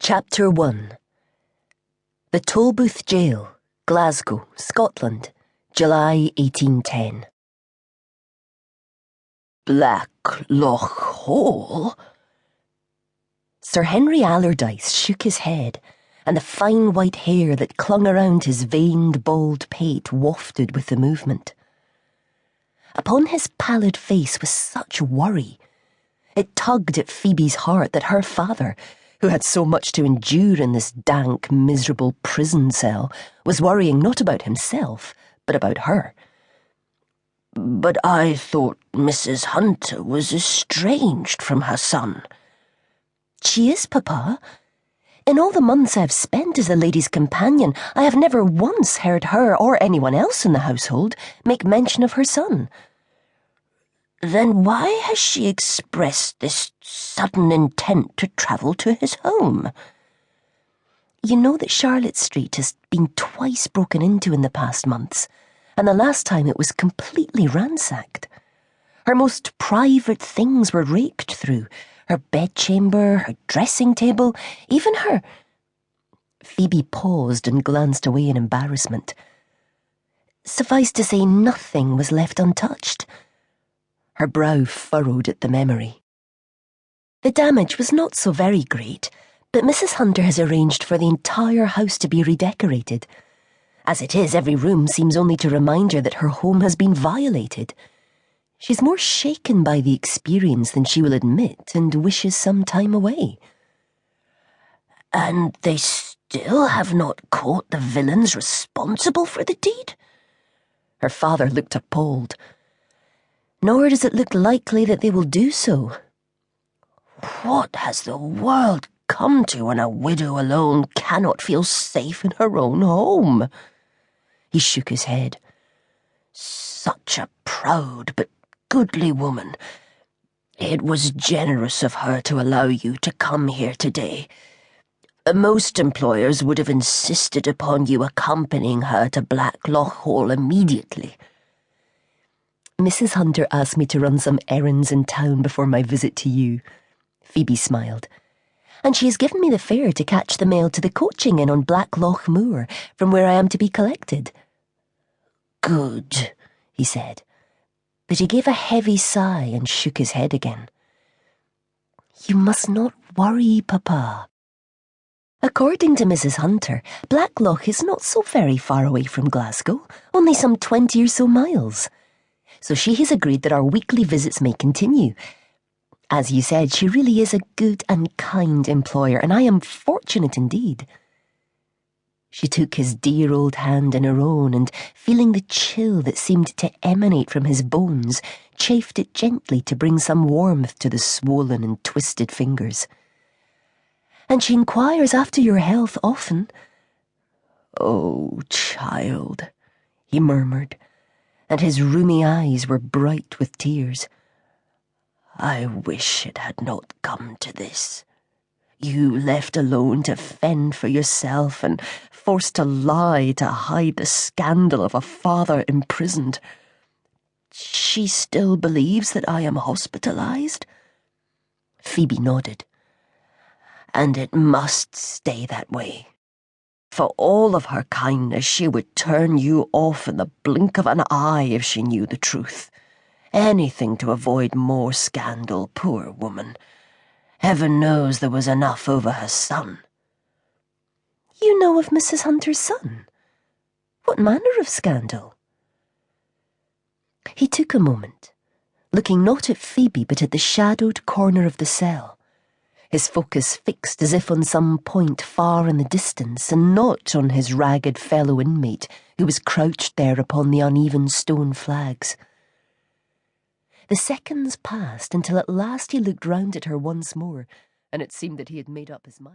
Chapter 1. The Tolbooth Jail, Glasgow, Scotland, July 1810. Black Loch Hole? Sir Henry Allardyce shook his head, and the fine white hair that clung around his veined, bald pate wafted with the movement. Upon his pallid face was such worry. It tugged at Phoebe's heart that her father, who had so much to endure in this dank, miserable prison cell, was worrying not about himself, but about her. "But I thought Mrs. Hunter was estranged from her son." "She is, Papa. In all the months I have spent as the lady's companion, I have never once heard her or anyone else in the household make mention of her son." "Then why has she expressed this sudden intent to travel to his home?" "You know that Charlotte Street has been twice broken into in the past months, and the last time it was completely ransacked. Her most private things were raked through, her bedchamber, her dressing table, even her—" Phoebe paused and glanced away in embarrassment. "Suffice to say, nothing was left untouched." Her brow furrowed at the memory. "The damage was not so very great, but Mrs. Hunter has arranged for the entire house to be redecorated. As it is, every room seems only to remind her that her home has been violated. She's more shaken by the experience than she will admit and wishes some time away." "And they still have not caught the villains responsible for the deed?" Her father looked appalled. "Nor does it look likely that they will do so." "What has the world come to when a widow alone cannot feel safe in her own home?" He shook his head. "Such a proud but goodly woman. It was generous of her to allow you to come here today. Most employers would have insisted upon you accompanying her to Black Loch Hole immediately." "Mrs. Hunter asked me to run some errands in town before my visit to you." Phoebe smiled. "And she has given me the fare to catch the mail to the coaching inn on Black Loch Moor, from where I am to be collected." "Good," he said, but he gave a heavy sigh and shook his head again. "You must not worry, Papa. According to Mrs. Hunter, Black Loch is not so very far away from Glasgow, only some 20 or so miles. So she has agreed that our weekly visits may continue. As you said, she really is a good and kind employer, and I am fortunate indeed." She took his dear old hand in her own, and feeling the chill that seemed to emanate from his bones, chafed it gently to bring some warmth to the swollen and twisted fingers. "And she inquires after your health often." "Oh, child," he murmured, and his rheumy eyes were bright with tears. "I wish it had not come to this. You left alone to fend for yourself and forced to lie to hide the scandal of a father imprisoned. She still believes that I am hospitalized?" Phoebe nodded. "And it must stay that way. For all of her kindness, she would turn you off in the blink of an eye if she knew the truth. Anything to avoid more scandal, poor woman. Heaven knows there was enough over her son." "You know of Mrs. Hunter's son? What manner of scandal?" He took a moment, looking not at Phoebe but at the shadowed corner of the cell, his focus fixed as if on some point far in the distance, and not on his ragged fellow inmate who was crouched there upon the uneven stone flags. The seconds passed until at last he looked round at her once more, and it seemed that he had made up his mind.